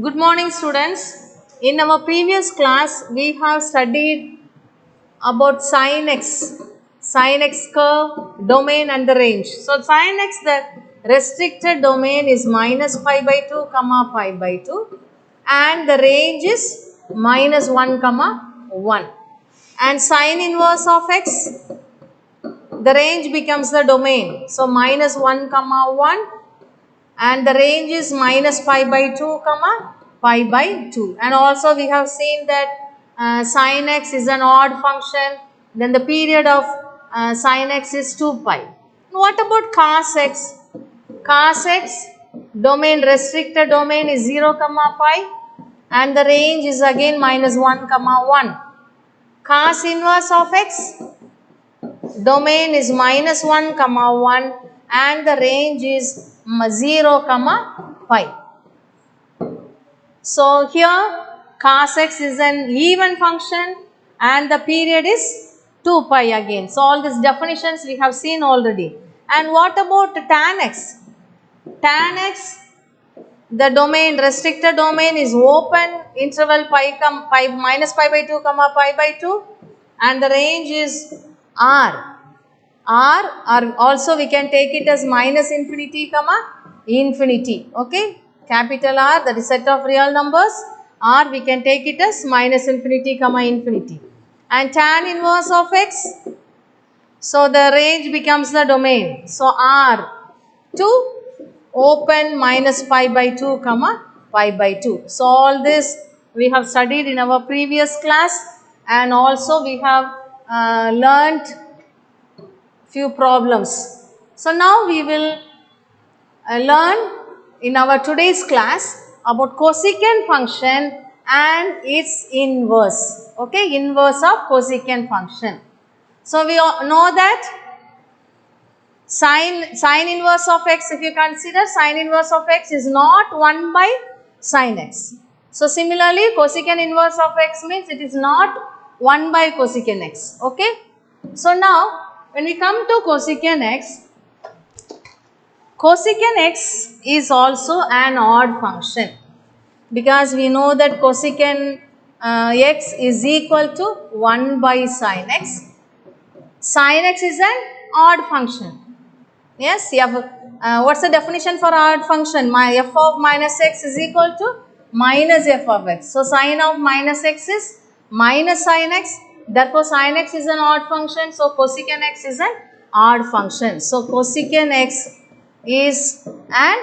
Good morning, students. In our previous class, we have studied about sin x curve, domain and the range. So, sin x, the restricted domain is minus pi by 2 comma pi by 2 and the range is minus 1 comma 1. And sin inverse of x, the range becomes the domain. So, minus 1 comma 1 and the range is minus pi by 2 comma pi by 2. And also we have seen that sin x is an odd function, then the period of sin x is 2 pi. What about cos x? Cos x, domain, restricted domain is 0 comma pi and the range is again minus 1 comma 1. Cos inverse of x, domain is minus 1 comma 1 and the range is 0 comma pi. So here cos x is an even function and the period is 2 pi again. So all these definitions we have seen already. And what about tan x? Tan x, the domain, restricted domain is open interval pi minus pi by 2 comma pi by 2 and the range is r. Or also we can take it as minus infinity comma infinity. Okay, capital R, that is set of real numbers, or we can take it as minus infinity comma infinity. And tan inverse of x, so the range becomes the domain. So R to open minus pi by 2 comma pi by 2. So all this we have studied in our previous class and also we have learnt few problems. So now we will learn in our today's class about cosecant function and its inverse. Okay, inverse of cosecant function. So we know that sin inverse of x, if you consider, sin inverse of x is not 1 by sin x. So similarly cosecant inverse of x means it is not 1 by cosecant x. Okay. So now when we come to cosecant x is also an odd function because we know that cosecant x is equal to 1 by sin x. Sin x is an odd function. Yes, what's the definition for odd function? F of minus x is equal to minus f of x. So sin of minus x is minus sin x. Therefore, sin x is an odd function. So cosecant x is an odd function. So cosecant x is an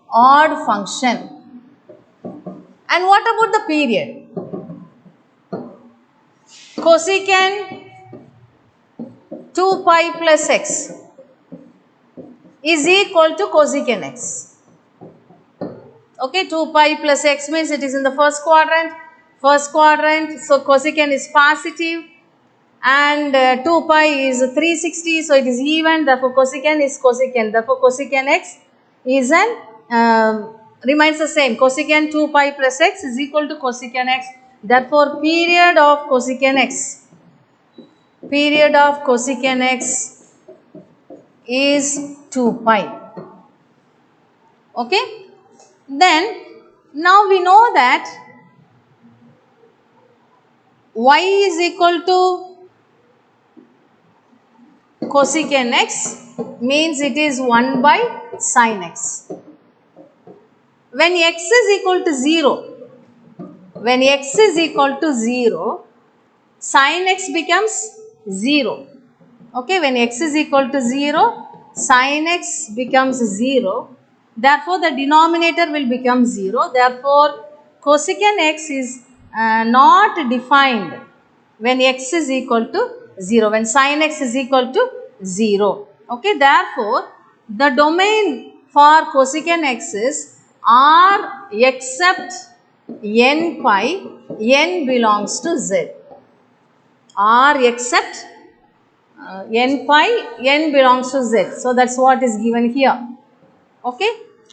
odd function. And what about the period? Cosecant 2 pi plus x is equal to cosecant x. Okay, 2 pi plus x means it is in the first quadrant. So cosecant is positive and 2 pi is 360, so it is even, therefore cosecant is cosecant. Therefore cosecant x is an remains the same. Cosecant 2 pi plus x is equal to cosecant x. Therefore period of cosecant x is 2 pi. Okay. Then now we know that y is equal to cosecant x means it is 1 by sin x. When x is equal to 0, sin x becomes 0. Okay, when x is equal to 0, sin x becomes 0. Therefore, the denominator will become 0. Therefore, cosecant x is not defined when x is equal to 0, when sin x is equal to 0. Okay, therefore, the domain for cosecant x is R except n pi, n belongs to z. R except n pi, n belongs to z. So that's what is given here. Okay,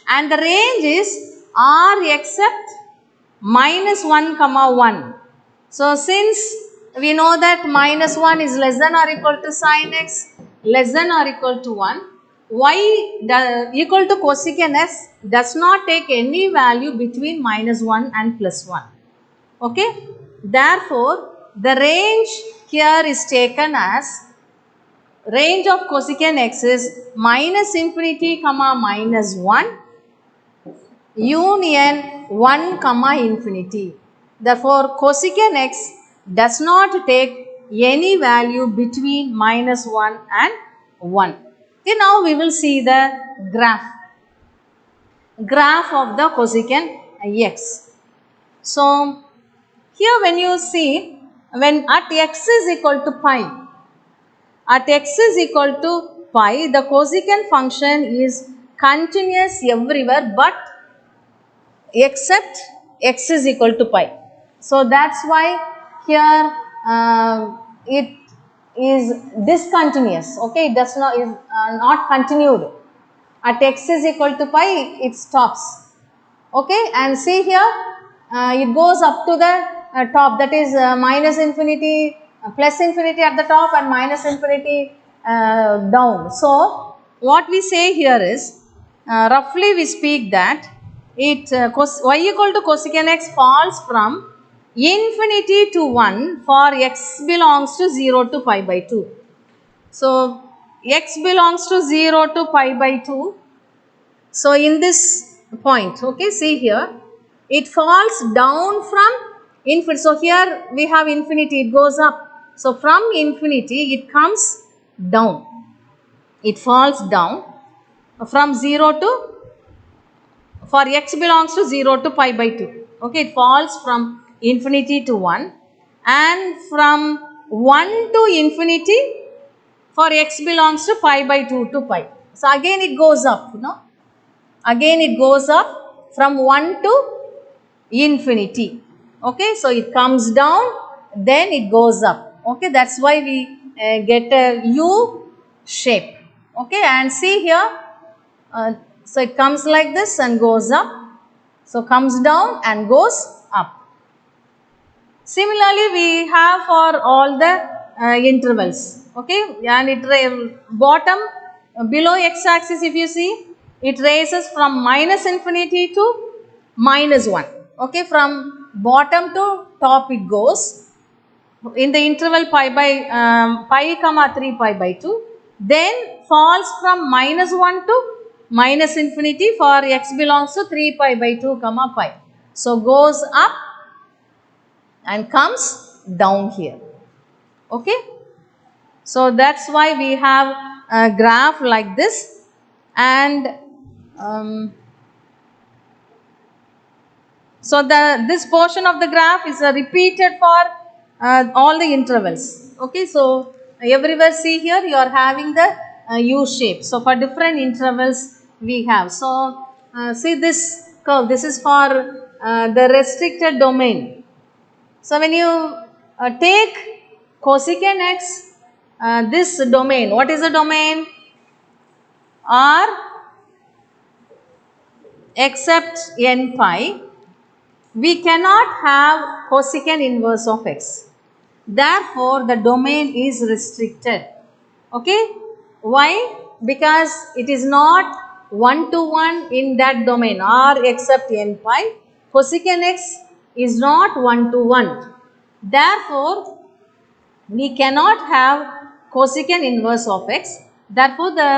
and the range is R except minus 1 comma 1. So since we know that minus 1 is less than or equal to sin x, less than or equal to 1, equal to cosecant x does not take any value between -1 and +1. Okay. Therefore, the range here is taken as range of cosecant x is -infinity comma -1 union 1 comma infinity. Therefore, cosecant x does not take any value between -1 and 1. Okay, now we will see the graph of the cosecant x. So, here when you see, when at x is equal to pi, the cosecant function is continuous everywhere but except x is equal to pi. So, that is why here it is discontinuous. Okay, it does not, is not continued. At x is equal to pi, it stops. Okay, and see here, it goes up to the top, that is -infinity, +infinity at the top and -infinity down. So, what we say here is, roughly we speak that y equal to cosecant x falls from infinity to 1 for x belongs to 0 to pi by 2. So, x belongs to 0 to pi by 2. So, in this point, okay, see here, it falls down from infinity. So, here we have infinity, it goes up. So, from infinity it comes down, it falls down from 0 to, for x belongs to 0 to pi by 2. Okay, it falls from infinity to 1 and from 1 to infinity for x belongs to pi by 2 to pi. So, again it goes up, again it goes up from 1 to infinity. Okay, so it comes down, then it goes up. Okay, that is why we get a U shape. Okay, and see here, so it comes like this and goes up. So, comes down and goes up. Similarly, we have for all the intervals. Okay, and it bottom below x axis, if you see, it raises from -infinity to -1. Okay, from bottom to top it goes in the interval pi comma 3 pi by 2, then falls from -1 to -infinity for x belongs to 3 pi by 2 comma pi. So, goes up and comes down here. Okay. So, that is why we have a graph like this, and so this portion of the graph is repeated for all the intervals. Okay, so everywhere see here you are having the U shape. So, for different intervals we have. So, see this curve, this is for the restricted domain. So, when you take cosecant x, this domain, what is the domain? R except n pi, we cannot have cosecant inverse of x. Therefore, the domain is restricted. Okay. Why? Because it is not 1 to 1 in that domain R except n pi. Cosecant x is not 1 to 1. Therefore, we cannot have cosecant inverse of x. Therefore, the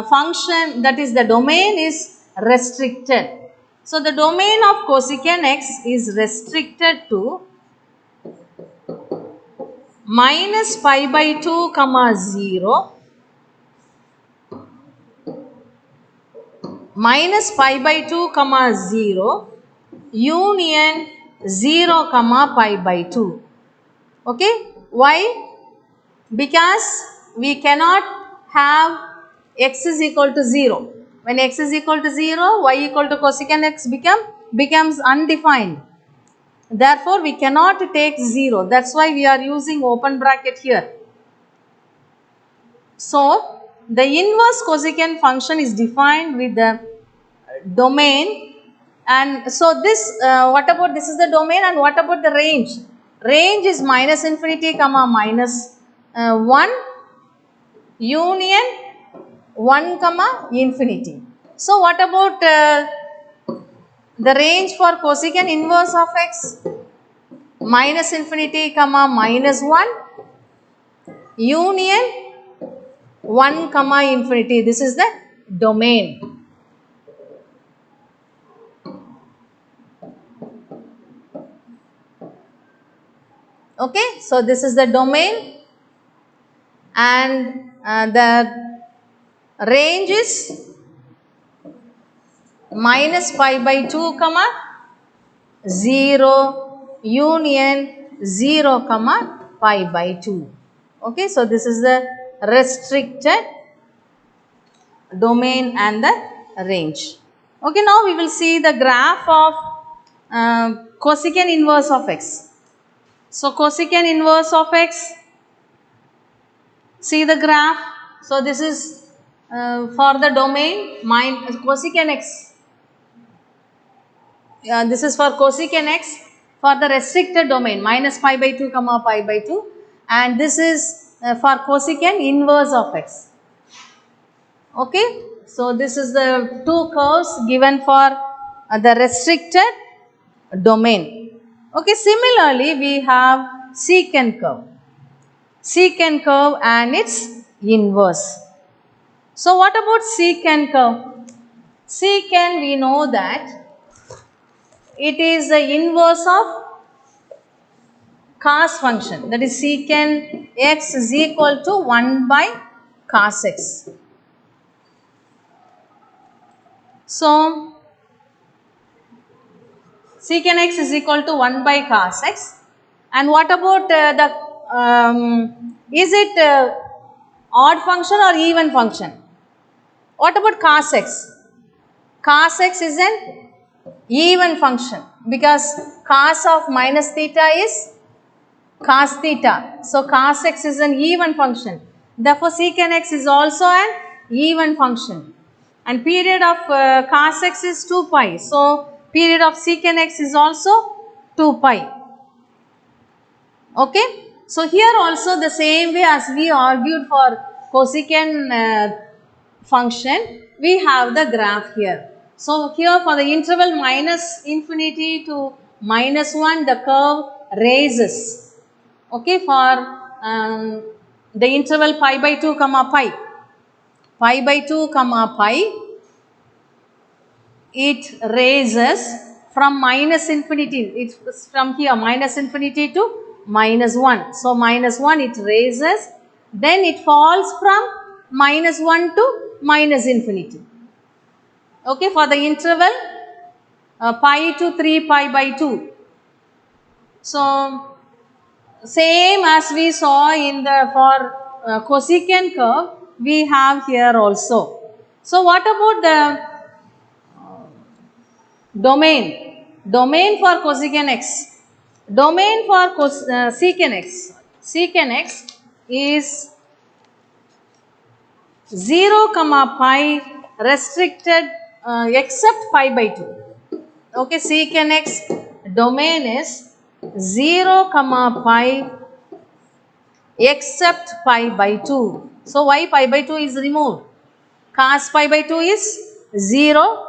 function, that is the domain, is restricted. So, the domain of cosecant x is restricted to -pi by 2 comma 0, -pi by 2 comma 0 union 0 comma pi by 2. Okay. Why? Because we cannot have x is equal to 0. When x is equal to 0, y equal to cosecant x becomes undefined. Therefore, we cannot take 0. That is why we are using open bracket here. So, the inverse cosecant function is defined with the domain, and so this what about, this is the domain, and what about the range? Range is -infinity comma -1 union 1 comma infinity. So what about the range for cosecant inverse of x? Minus infinity comma minus 1 union 1 comma infinity. This is the domain. Okay, so this is the domain, and the range is minus pi by 2 comma 0 union 0 comma pi by 2. Okay, so this is the restricted domain and the range. Okay, now we will see the graph of cosecant inverse of x. So cosecant inverse of x, see the graph. So this is for the domain cosecant x. This is for cosecant x for the restricted domain minus pi by 2 comma pi by 2, and this is for cosecant inverse of x. Okay, so this is the two curves given for the restricted domain. Okay, similarly we have secant curve and its inverse. So what about secant curve? Secant, we know that it is the inverse of cos function, that is secant x is equal to 1 by cos x. So secant x is equal to 1 by cos x. And what about is it odd function or even function? What about cos x? Cos x is an even function because cos of minus theta is cos theta. So cos x is an even function. Therefore secant x is also an even function. And period of cos x is 2 pi. So period of secant x is also 2 pi. Okay. So here also the same way as we argued for cosecant function, we have the graph here. So here for the interval minus infinity to minus 1, the curve raises. Okay, for the interval pi by 2 comma pi by 2 comma pi, it raises from minus infinity, it's from here minus infinity to minus 1. So minus 1 it raises, then it falls from minus 1 to minus infinity. Okay, for the interval pi to 3 pi by 2. So same as we saw in the for cosecant curve, we have here also. So what about the domain? Domain for cosecant x. Domain for secant x. Secant x is 0 comma pi restricted except pi by 2. Okay, secant x domain is 0 comma pi except pi by 2. So why pi by 2 is removed? Cos pi by 2 is 0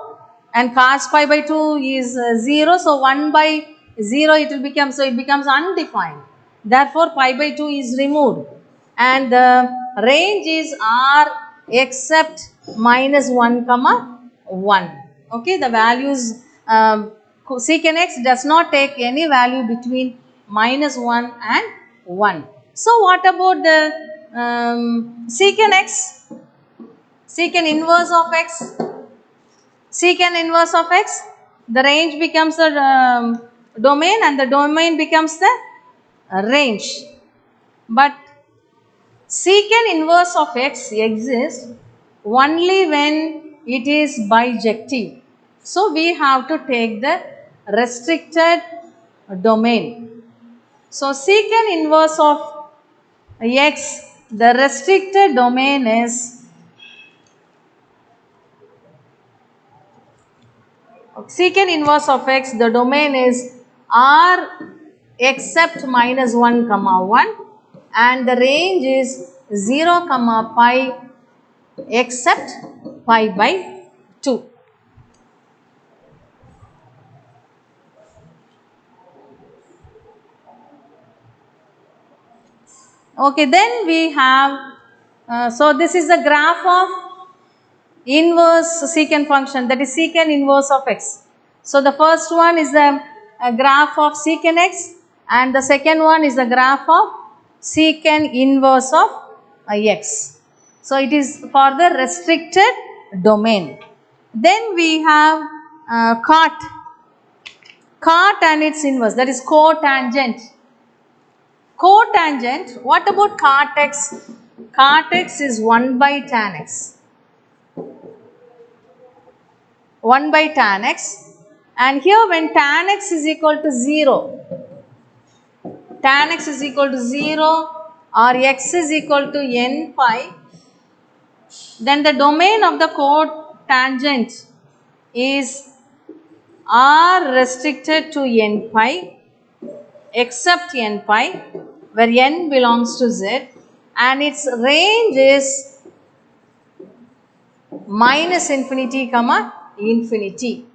and cos pi by 2 is 0. So 1 by 0 it will become, so it becomes undefined. Therefore pi by 2 is removed and the range is R except minus 1 comma 1. Okay, the values secant x does not take any value between minus 1 and 1. So what about the secant x? Secant inverse of x. Secant inverse of x, the range becomes the domain and the domain becomes the range. But secant inverse of x exists only when it is bijective. So we have to take the restricted domain. So secant inverse of x, the restricted domain is secant inverse of x, the domain is R except minus 1 comma 1 and the range is 0 comma pi except pi by 2. Okay, then we have, so this is the graph of inverse secant function, that is secant inverse of x. So the first one is the graph of secant x, and the second one is the graph of secant inverse of x. So it is for the restricted domain. Then we have cot and its inverse, that is cotangent. Cotangent, what about cot x? Cot x is 1 by tan x. 1 by tan x, and here when tan x is equal to 0, tan x is equal to 0 or x is equal to n pi, then the domain of the cotangent is r restricted to n pi except n pi, where n belongs to z, and its range is minus infinity comma infinity.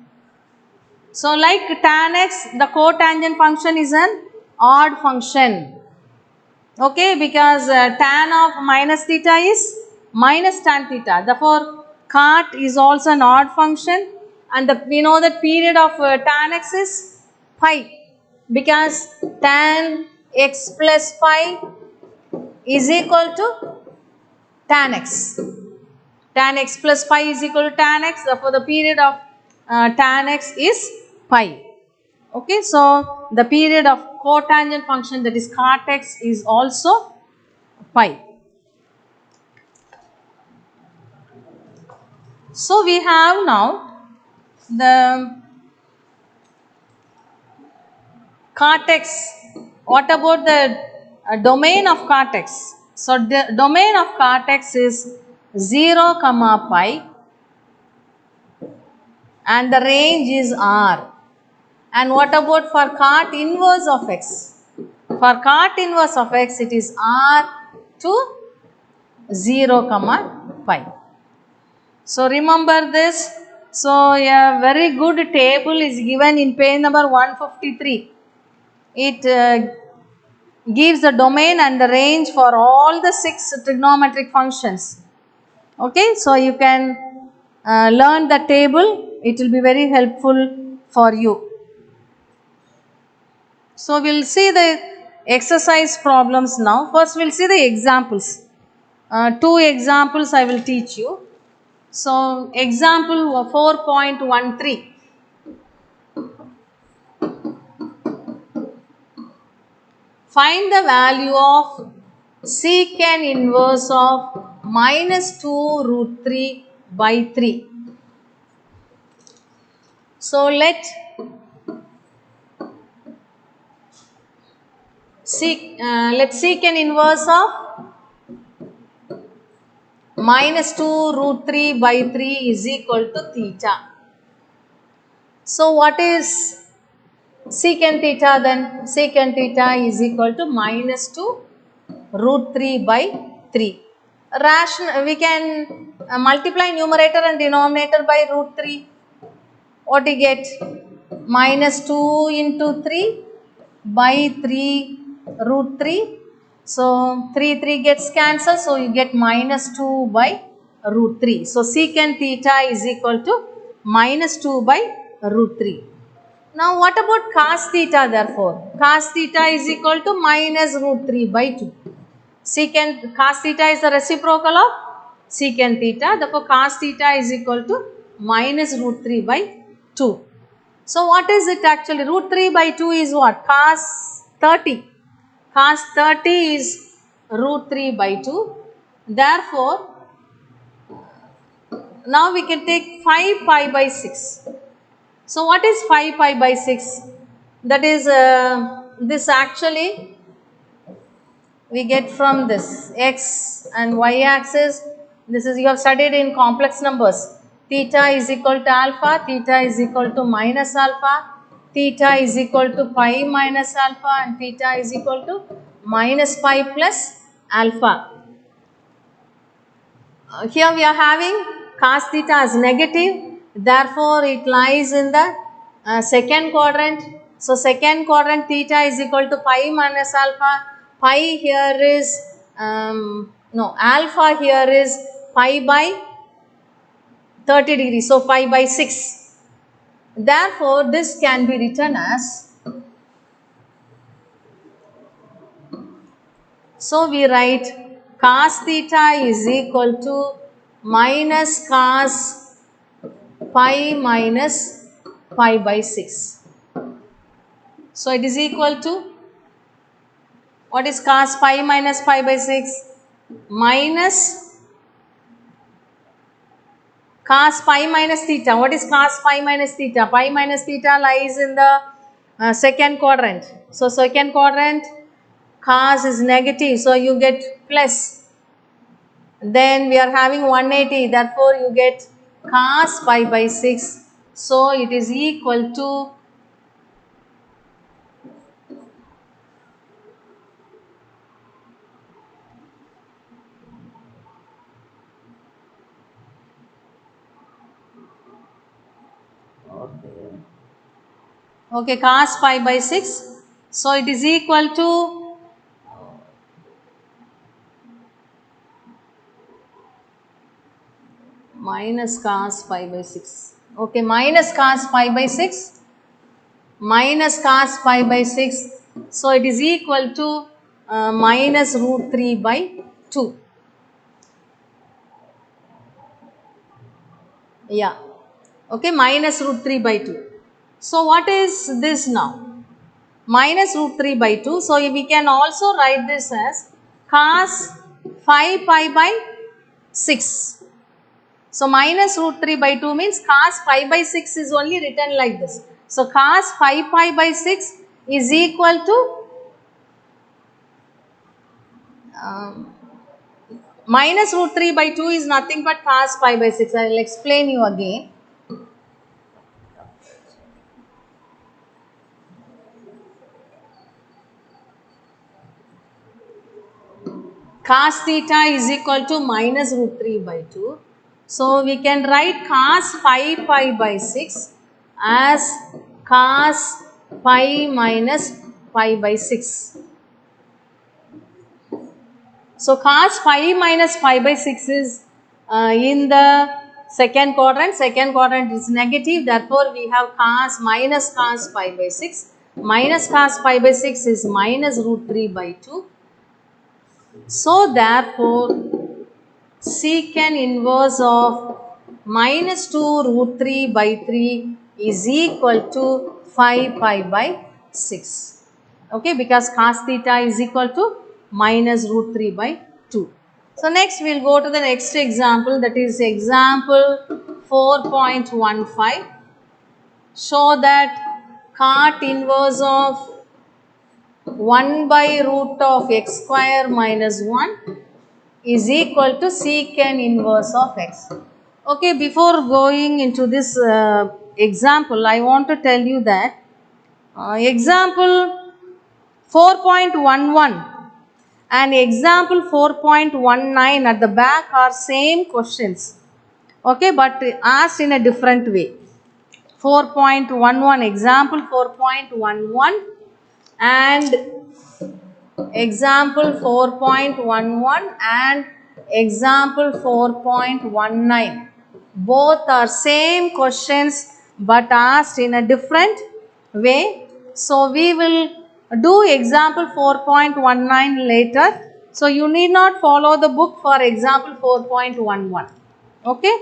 So like tan x, the cotangent function is an odd function. Okay, because tan of minus theta is minus tan theta. Therefore, cot is also an odd function, and we know that period of tan x is pi, because tan x plus pi is equal to tan x. Tan x plus pi is equal to tan x. Therefore, the period of tan x is pi. Okay, so the period of cotangent function, that is cot x, is also pi. So we have now the cot x. What about the domain of cot x? So the domain of cot x is 0 comma pi, and the range is r. And what about for cot inverse of x? For cot inverse of x, it is r to 0 comma pi. So remember this. So a very good table is given in page number 153. It gives the domain and the range for all the 6 trigonometric functions. Okay, so you can learn the table. It will be very helpful for you. So we will see the exercise problems now. First we will see the examples. 2 examples I will teach you. So example 4.13. Find the value of secant inverse of minus 2 root 3 by 3. So let secant inverse of minus 2 root 3 by 3 is equal to theta. So what is secant theta then? Secant theta is equal to minus 2 root 3 by 3. We can multiply numerator and denominator by root 3. What do you get? Minus 2 into 3 by 3 root 3. So 3 gets cancelled, so you get minus 2 by root 3. So secant theta is equal to minus 2 by root 3. Now what about cos theta therefore? Cos theta is equal to minus root 3 by 2. Secant cos theta is the reciprocal of secant theta. Therefore cos theta is equal to minus root 3 by 2. So what is it actually? Root 3 by 2 is what? Cos 30. Cos 30 is root 3 by 2. Therefore, now we can take 5 pi by 6. So what is 5 pi by 6? That is this actually we get from this x and y axis. This is you have studied in complex numbers. Theta is equal to alpha, theta is equal to minus alpha, theta is equal to pi minus alpha, and theta is equal to minus pi plus alpha. Here we are having cos theta as negative, therefore it lies in the second quadrant. So second quadrant theta is equal to pi minus alpha. Pi here is no, alpha here is pi by 30 degrees, so pi by 6. Therefore this can be written as, so we write cos theta is equal to minus cos pi minus pi by 6. So it is equal to, what is cos pi minus pi by 6? Minus cos pi minus theta. What is cos pi minus theta? Pi minus theta lies in the second quadrant. So second quadrant cos is negative, so you get plus. Then we are having 180, therefore you get cos pi by 6. So it is equal to okay, cos pi by 6. So it is equal to minus cos pi by 6. Okay, minus cos pi by 6 minus cos pi by 6. So it is equal to minus root 3 by 2. Yeah. Okay, minus root 3 by 2. So what is this now? Minus root 3 by 2. So we can also write this as cos 5 pi by 6. So minus root 3 by 2 means cos 5 by 6 is only written like this. So cos 5 pi by 6 is equal to minus root 3 by 2 is nothing but cos pi by 6. I will explain you again. Cos theta is equal to minus root 3 by 2. So we can write cos 5 pi by 6 as cos pi minus pi by 6. So cos pi minus pi by 6 is in the second quadrant. Second quadrant is negative, therefore we have cos minus cos pi by 6. Minus cos pi by 6 is minus root 3 by 2. So therefore secant inverse of minus 2 root 3 by 3 is equal to 5 pi by 6. Okay, because cos theta is equal to minus root 3 by 2. So next we will go to the next example, that is example 4.15. Show that cot inverse of 1 by root of x square minus 1 is equal to secant inverse of x. Okay, before going into this example, I want to tell you that example 4.11 and example 4.19 at the back are same questions. Okay, but asked in a different way. 4.11, example 4.11 and example 4.11 and example 4.19. Both are same questions but asked in a different way. So we will do example 4.19 later. So you need not follow the book for example 4.11. Okay.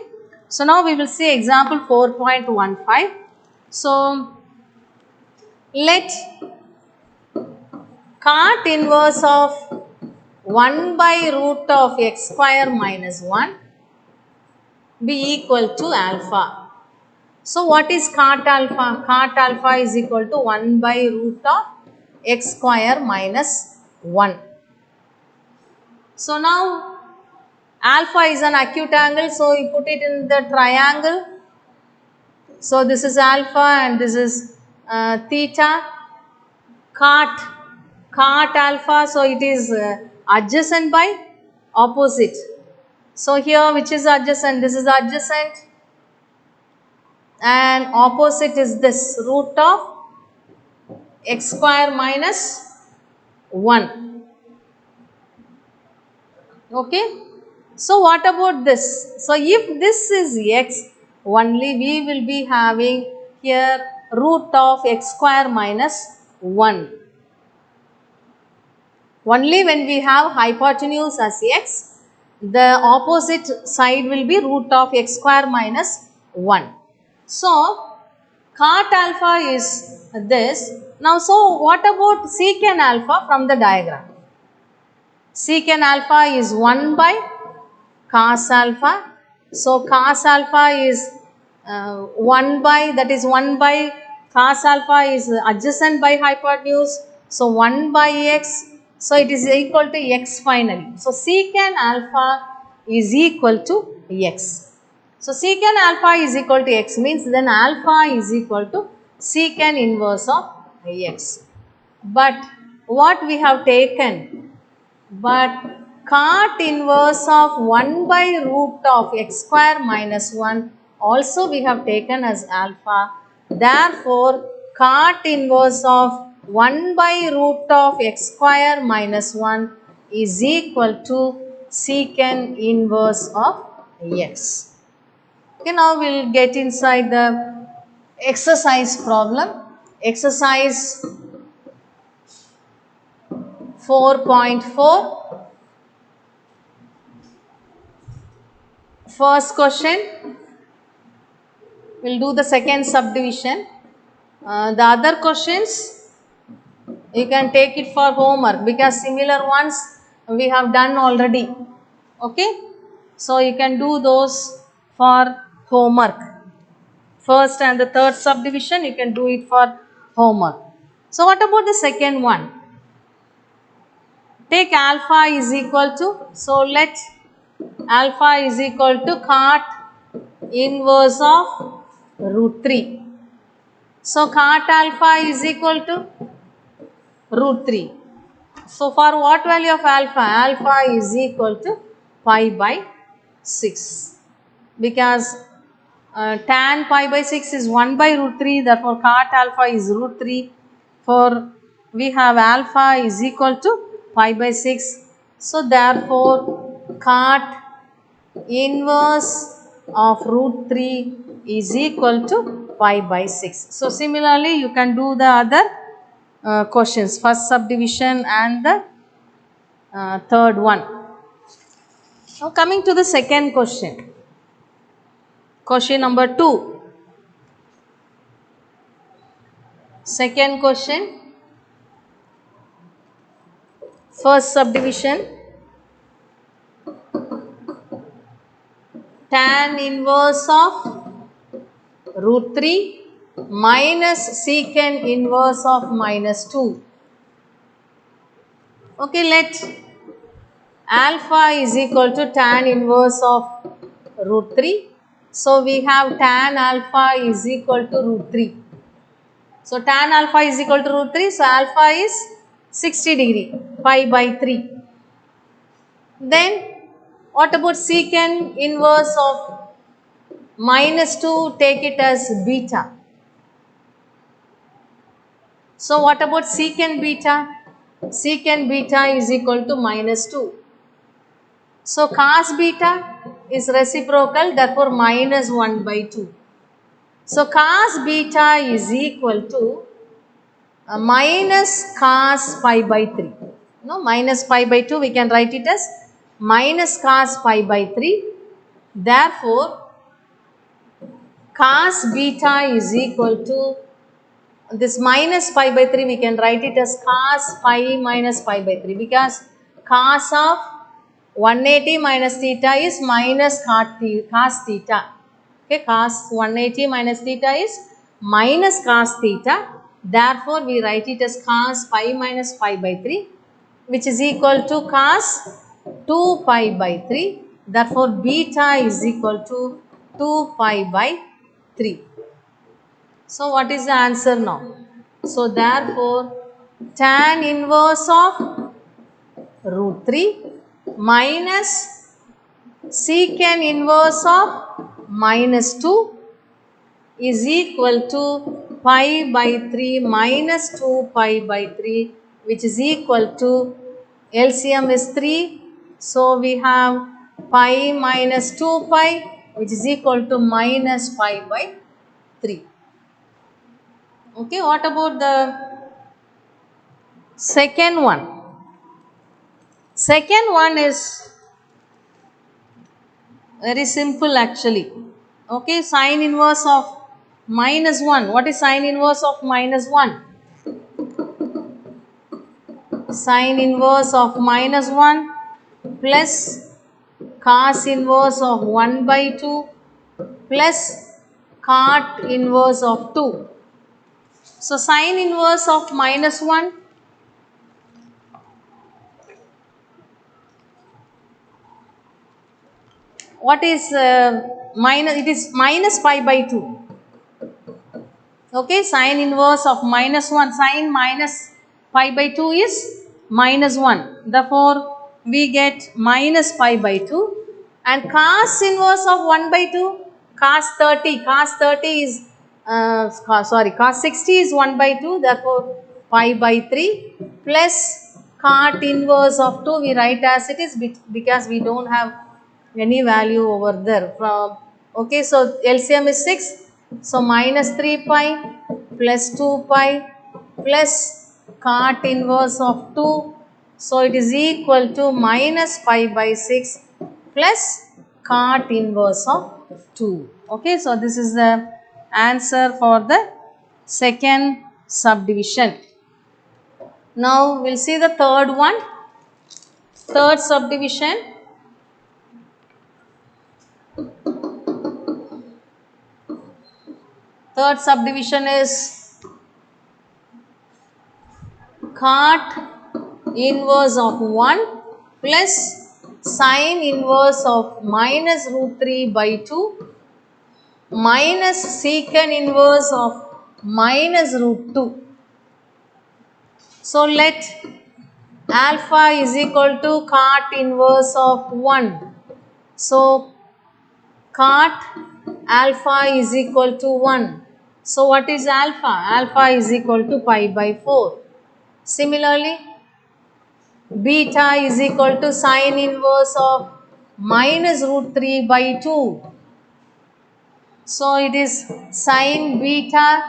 So now we will see example 4.15. So let cot inverse of 1 by root of x square minus 1 be equal to alpha. So what is cot alpha? Cot alpha is equal to 1 by root of x square minus 1. So now alpha is an acute angle, so you put it in the triangle. So this is alpha and this is theta. Cot alpha, so it is adjacent by opposite. So here which is adjacent? This is adjacent, and opposite is this, root of x square minus 1. Okay. So what about this? So if this is x, only we will be having here root of x square minus 1. Only when we have hypotenuse as x, the opposite side will be root of x square minus 1. So cot alpha is this. Now, so what about secant alpha from the diagram? Secant alpha is 1 by cos alpha. So cos alpha is 1 by, that is 1 by cos alpha is adjacent by hypotenuse. So 1 by x. So it is equal to x finally. So secant alpha is equal to x. So secant alpha is equal to x means then alpha is equal to secant inverse of x. But what we have taken? But cot inverse of 1 by root of x square minus 1 also we have taken as alpha. Therefore, cot inverse of 1 by root of x square minus 1 is equal to secant inverse of x. Okay, now we will get inside the exercise problem. Exercise 4.4. First question, we will do the second subdivision. The other questions, you can take it for homework because similar ones we have done already. Okay. So, you can do those for homework. First and the third subdivision, you can do it for homework. So, what about the second one? Take alpha is equal to, so let alpha is equal to cot inverse of root 3. So, cot alpha is equal to root 3. So, for what value of alpha? Alpha is equal to pi by 6 because tan pi by 6 is 1 by root 3, therefore cot alpha is root 3. For we have alpha is equal to pi by 6. So, therefore cot inverse of root 3 is equal to pi by 6. So, similarly you can do the other questions, first subdivision and the third one. Now, coming to the second question. Question number 2. Second question. First subdivision. Tan inverse of root 3 minus secant inverse of minus 2. Okay, let alpha is equal to tan inverse of root 3. So, we have tan alpha is equal to root 3. So, tan alpha is equal to root 3. So, alpha is 60 degree, pi by 3. Then, what about secant inverse of minus 2? Take it as beta. So, what about secant beta? Secant beta is equal to minus 2. So, cos beta is reciprocal, therefore minus 1 by 2. So, cos beta is equal to minus cos pi by 3. No, minus pi by 2 we can write it as minus cos pi by 3. Therefore, cos beta is equal to this minus pi by 3 we can write it as cos pi minus pi by 3 because cos of 180 minus theta is minus cos theta. Okay, cos 180 minus theta is minus cos theta. Therefore, we write it as cos pi minus pi by 3 which is equal to cos 2 pi by 3. Therefore, beta is equal to 2 pi by 3. So, what is the answer now? So, therefore, tan inverse of root 3 minus secant inverse of minus 2 is equal to pi by 3 minus 2 pi by 3, which is equal to LCM is 3. So we have pi minus 2 pi, which is equal to minus pi by 3. Okay, what about the second one? Second one is very simple actually. Okay, sine inverse of minus 1. What is sine inverse of minus 1? Sine inverse of minus 1 plus cos inverse of 1 by 2 plus cot inverse of 2. So sine inverse of minus 1, what is minus? It is minus pi by 2. Okay, sine inverse of minus 1, sine minus pi by 2 is minus 1. Therefore, we get minus pi by 2. And cos inverse of 1 by 2, cos 30, cos 30 is, cos 60 is 1 by 2. Therefore, pi by 3 plus cot inverse of 2, we write as it is because we don't have any value over there. Okay, so LCM is 6. So minus 3 pi plus 2 pi plus cot inverse of 2. So it is equal to minus pi by 6 plus cot inverse of 2. Okay, so this is the answer for the second subdivision. Now we'll see the third one. Third subdivision. Third subdivision is cot inverse of 1 plus sine inverse of minus root 3 by 2 minus secant inverse of minus root 2. So let alpha is equal to cot inverse of 1. So cot alpha is equal to 1. So what is alpha? Alpha is equal to pi by 4. Similarly, beta is equal to sine inverse of minus root 3 by 2. So it is sine beta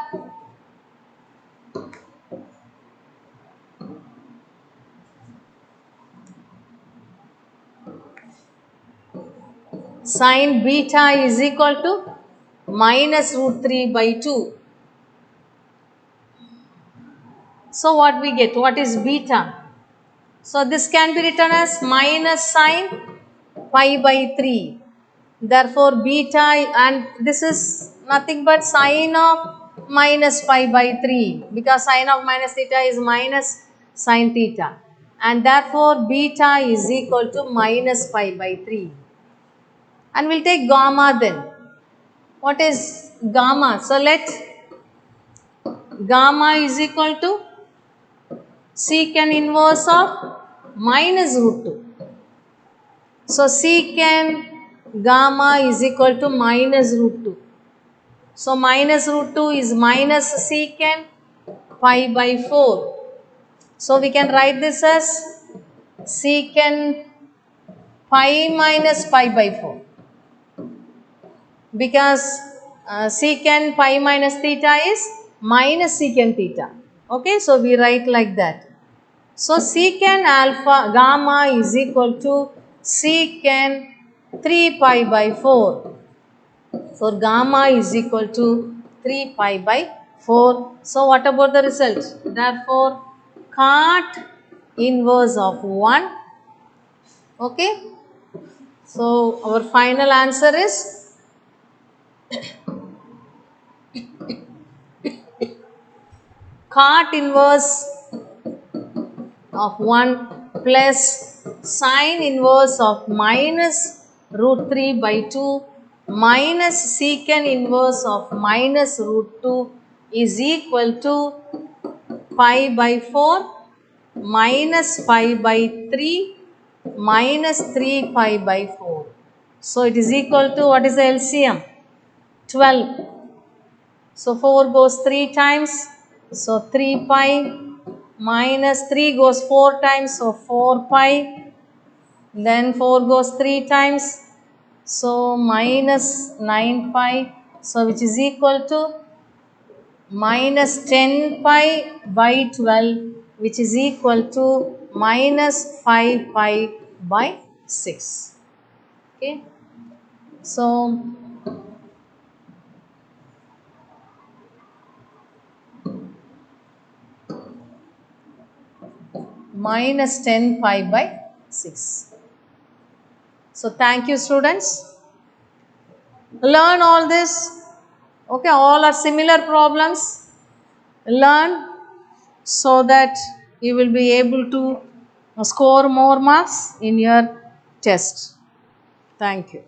is equal to minus root 3 by 2. So what we get? What is beta? So this can be written as minus sine pi by 3. Therefore beta, and this is nothing but sine of minus pi by 3, because sine of minus theta is minus sine theta, and therefore beta is equal to minus pi by 3. And we'll take gamma then. What is gamma? So let gamma is equal to secant inverse of minus root 2. So secant gamma is equal to minus root 2. So minus root 2 is minus secant pi by 4. So we can write this as secant pi minus pi by 4, because secant pi minus theta is minus secant theta. Okay, so we write like that. So secant alpha gamma is equal to secant 3 pi by 4. So gamma is equal to 3 pi by 4. So what about the result? Therefore cot inverse of 1. Okay. So our final answer is cot inverse of 1 plus sine inverse of minus root 3 by 2 minus secant inverse of minus root 2 is equal to pi by 4 minus pi by 3 minus 3 pi by 4. So it is equal to, what is the LCM? 12. So 4 goes 3 times. So 3 pi minus 3 goes 4 times. So 4 pi. Then 4 goes 3 times. So minus 9 pi. So which is equal to minus 10 pi by 12, which is equal to minus 5 pi by 6. Okay. So minus 10 pi by 6. So thank you, students. Learn all this. Okay, all are similar problems. Learn so that you will be able to score more marks in your test. Thank you.